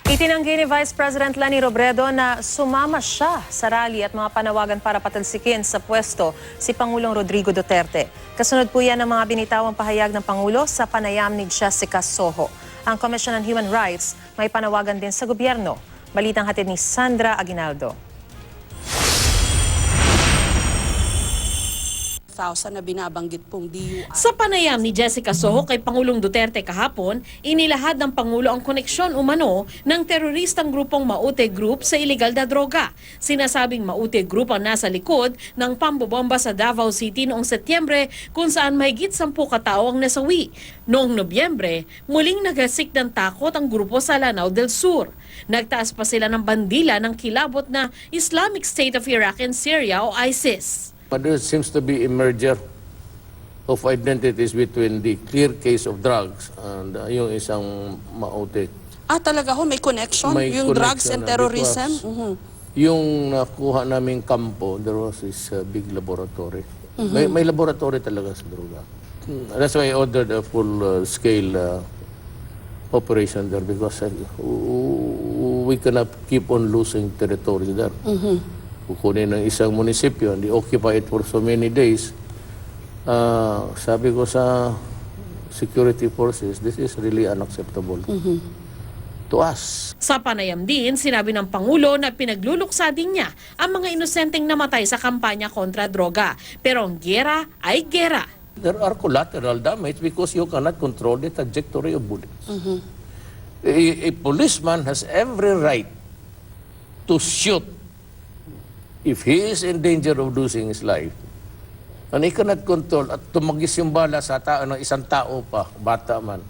Itinanggi ni Vice President Leni Robredo na sumama siya sa rally at mga panawagan para patalsikin sa pwesto si Pangulong Rodrigo Duterte. Kasunod po yan ang mga binitawang pahayag ng Pangulo sa panayam ni Jessica Soho. Ang Commission on Human Rights may panawagan din sa gobyerno. Balitang hatid ni Sandra Aguinaldo. Na binabanggit pong DUI. Sa panayam ni Jessica Soho kay Pangulong Duterte kahapon, inilahad ng Pangulo ang koneksyon umano ng teroristang grupong Maute Group sa ilegal na droga. Sinasabing Maute Group ang nasa likod ng pambobomba sa Davao City noong Setyembre kung saan mahigit 10 katao ang nasawi. Noong Nobyembre, muling nagasik ng takot ang grupo sa Lanao del Sur. Nagtaas pa sila ng bandila ng kilabot na Islamic State of Iraq and Syria o ISIS. But there seems to be a merger of identities between the clear case of drugs and yung isang Maute. Talaga ho, may connection? May yung drugs connection and terrorism? Yung nakuha naming kampo, there was this big laboratory. May laboratory talaga sa droga. That's why I ordered a full-scale operation there because we cannot keep on losing territory there. Kukunin ng isang munisipyo, they occupy it for so many days. Sabi ko sa security forces, this is really unacceptable to us. Sa panayam din, sinabi ng Pangulo na pinagluluksa din niya ang mga inosenteng namatay sa kampanya kontra droga. Pero ang gera ay gera. There are collateral damage because you cannot control the trajectory of bullets. A policeman has every right to shoot if he is in danger of losing his life, and he cannot control at tumagis yung bala sa tao ng isang tao pa, bata man,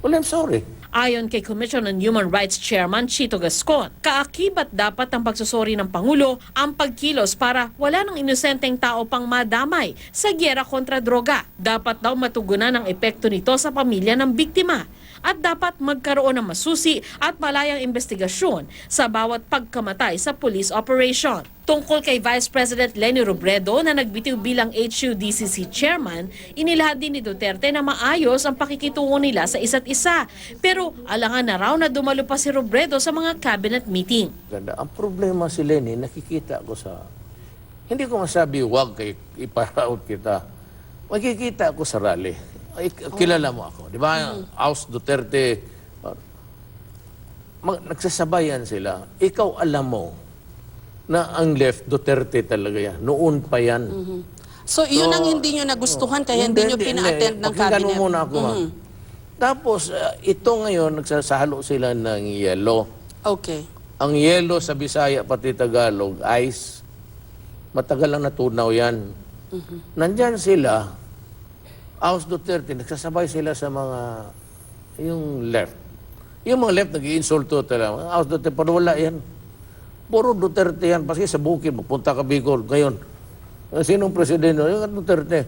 well, I'm sorry. Ayon kay Commission on Human Rights Chairman Chito Gascon, kaakibat dapat ng pagsusuri ng Pangulo ang pagkilos para wala ng inosenteng tao pang madamay sa gyera kontra droga. Dapat daw matugunan ang epekto nito sa pamilya ng biktima. At dapat magkaroon ng masusi at malayang investigasyon sa bawat pagkamatay sa police operation. Tungkol kay Vice President Leni Robredo na nagbitiw bilang HUDCC chairman, inilahad din ni Duterte na maayos ang pakikitungo nila sa isa't isa. Pero alangan na raw na dumalo pa si Robredo sa mga cabinet meeting. Ganda. Ang problema si Leni, nakikita ko sa... Hindi ko masabi, wag kay iparaot kita. Makikita ko sa rally. Ay, kilala mo ako, di ba? House Duterte, nagsasabayan sila. Ikaw alam mo na ang left Duterte talaga yan. Noon pa yan. So, yun ang hindi nyo nagustuhan kaya hindi nyo pina-attend ng Pakinggan cabinet? mo muna ako, ma'am. Tapos, ito ngayon, nagsasalo sila ng yelo. Okay. Ang yelo sa Bisaya pati Tagalog, ice, matagal lang natunaw yan. Nandyan sila, House Duterte, nagsasabay sila sa mga, yung left. Yung mga left, nag-i-insulto talaga. House Duterte, pero wala yan. Puro Duterte yan. Kasi sa bukid, magpunta ka Bicol. Ngayon, sinong presidente? Yung Duterte.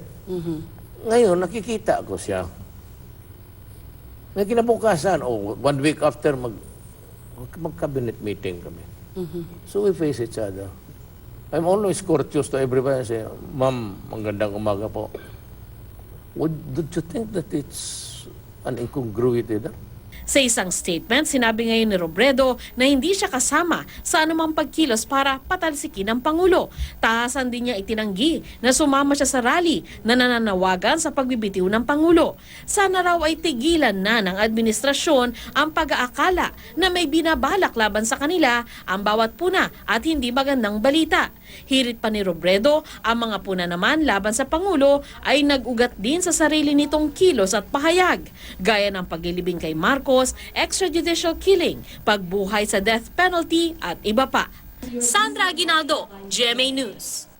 Ngayon, nakikita ko siya. May kinabukasan, 1 week after, mag-cabinet meeting kami. So we face each other. I'm always courteous to everybody. I say, Ma'am, magandang umaga po. Did you think that it's an incongruity there? Sa isang statement, sinabi ngayon ni Robredo na hindi siya kasama sa anumang pagkilos para patalsikin ang Pangulo. Tahasan din niya itinanggi na sumama siya sa rally na nananawagan sa pagbibitiw ng Pangulo. Sana raw ay tigilan na ng administrasyon ang pag-aakala na may binabalak laban sa kanila ang bawat puna at hindi magandang balita. Hirit pa ni Robredo, ang mga puna naman laban sa Pangulo ay nag-ugat din sa sarili nitong kilos at pahayag, gaya ng paglilibing kay Marcos, extrajudicial killing, pagbuhay sa death penalty at iba pa. Sandra Aguinaldo, GMA News.